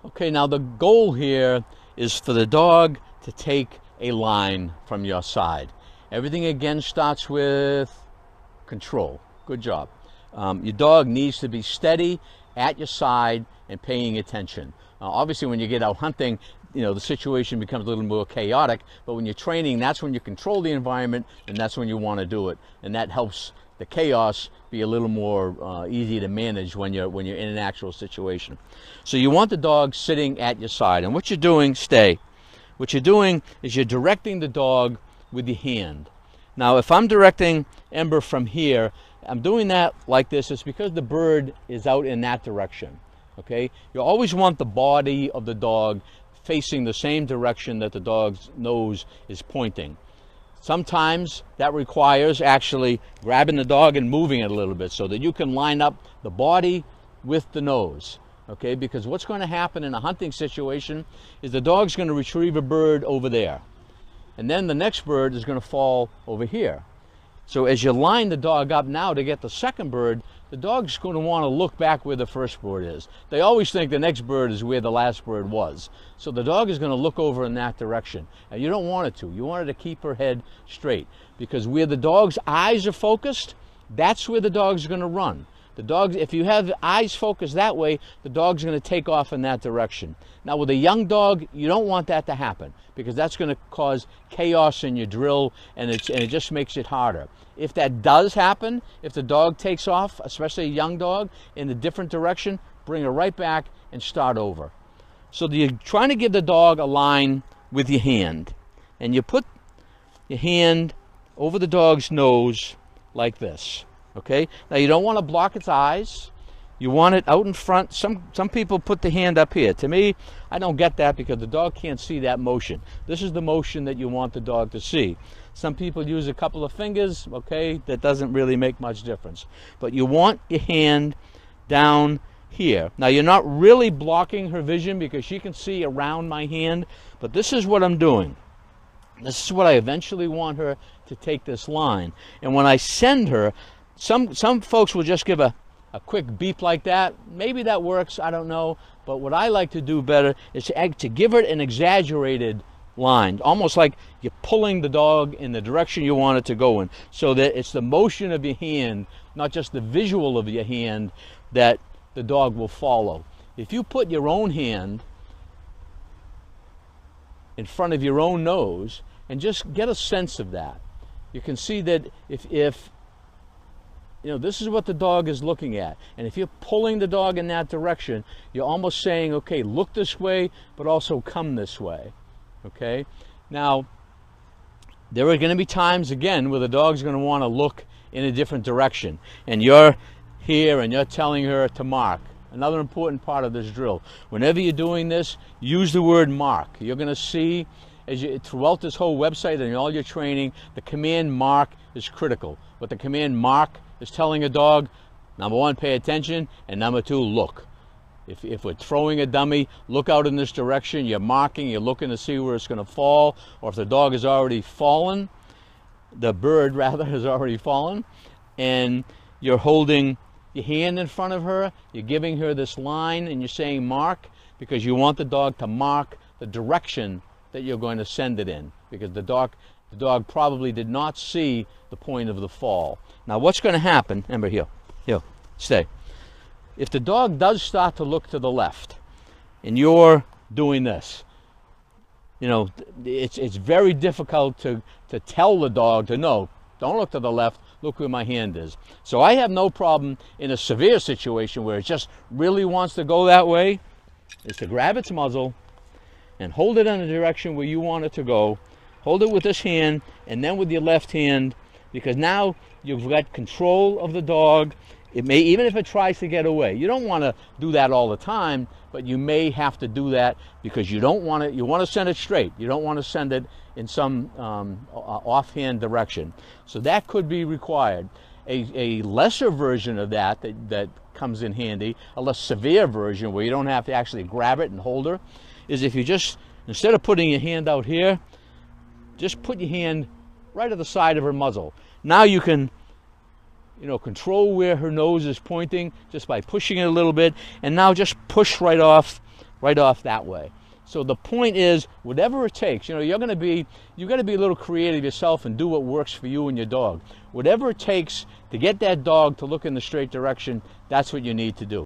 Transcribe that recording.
Okay, now the goal here is for the dog to take a line from your side. Everything again starts with control. Good job. Your dog needs to be steady at your side and paying attention. Obviously, when you get out hunting, the situation becomes a little more chaotic, but when you're training, that's when you control the environment, and that's when you want to do it. And that helps the chaos be a little more easy to manage when you're in an actual situation. So you want the dog sitting at your side, and what you're doing, stay. What you're doing is you're directing the dog with your hand. Now, if I'm directing Ember from here, I'm doing that like this. It's because the bird is out in that direction. Okay, you always want the body of the dog facing the same direction that the dog's nose is pointing. Sometimes that requires actually grabbing the dog and moving it a little bit so that you can line up the body with the nose. Okay, because what's going to happen in a hunting situation is the dog's going to retrieve a bird over there, and then the next bird is going to fall over here. So as you line the dog up now to get the second bird, the dog's going to want to look back where the first bird is. They always think the next bird is where the last bird was. So the dog is going to look over in that direction. And you don't want it to. You want it to keep her head straight, because where the dog's eyes are focused, that's where the dog's going to run. The dog, if you have eyes focused that way, the dog's going to take off in that direction. Now, with a young dog, you don't want that to happen, because that's going to cause chaos in your drill, and it just makes it harder. If that does happen, if the dog takes off, especially a young dog, in a different direction, bring her right back and start over. So you're trying to give the dog a line with your hand, and you put your hand over the dog's nose like this. Okay, now you don't want to block its eyes. You want it out in front. Some people put the hand up here. To me, I don't get that, because the dog can't see that motion. This is the motion that you want the dog to see. Some people use a couple of fingers. Okay, that doesn't really make much difference. But you want your hand down here. Now, you're not really blocking her vision, because she can see around my hand, but this is what I'm doing. This is what I eventually want her to take this line. And when I send her, some folks will just give a quick beep like that. Maybe that works, I don't know. But what I like to do better is to give it an exaggerated line, almost like you're pulling the dog in the direction you want it to go in, so that it's the motion of your hand, not just the visual of your hand, that the dog will follow. If you put your own hand in front of your own nose and just get a sense of that, you can see that if this is what the dog is looking at. And if you're pulling the dog in that direction, you're almost saying, okay, look this way, but also come this way. Okay? Now, there are going to be times, again, where the dog's going to want to look in a different direction. And you're here and you're telling her to mark. Another important part of this drill. Whenever you're doing this, use the word mark. You're going to see, throughout this whole website and all your training, the command mark is critical. What the command mark is telling a dog: number one, pay attention, and number two, look. If we're throwing a dummy, look out in this direction. You're marking, you're looking to see where it's going to fall, or if the dog has already fallen, the bird rather has already fallen, and you're holding your hand in front of her, you're giving her this line, and you're saying mark, because you want the dog to mark the direction that you're going to send it in, because the dog probably did not see the point of the fall. Now, what's going to happen, Ember, here, stay. If the dog does start to look to the left, and you're doing this, it's very difficult to tell the dog to, no, don't look to the left, look where my hand is. So I have no problem in a severe situation where it just really wants to go that way, is to grab its muzzle and hold it in the direction where you want it to go. Hold it with this hand and then with your left hand, because now you've got control of the dog. It may, even if it tries to get away, you don't want to do that all the time, but you may have to do that because you don't want it. You want to send it straight. You don't want to send it in some offhand direction. So that could be required. A lesser version of that comes in handy, a less severe version where you don't have to actually grab it and hold her, is if you just, instead of putting your hand out here, just put your hand right at the side of her muzzle. Now you can, control where her nose is pointing just by pushing it a little bit, and now just push right off right off that way. So the point is, whatever it takes, you got to be a little creative yourself and do what works for you and your dog. Whatever it takes to get that dog to look in the straight direction, that's what you need to do.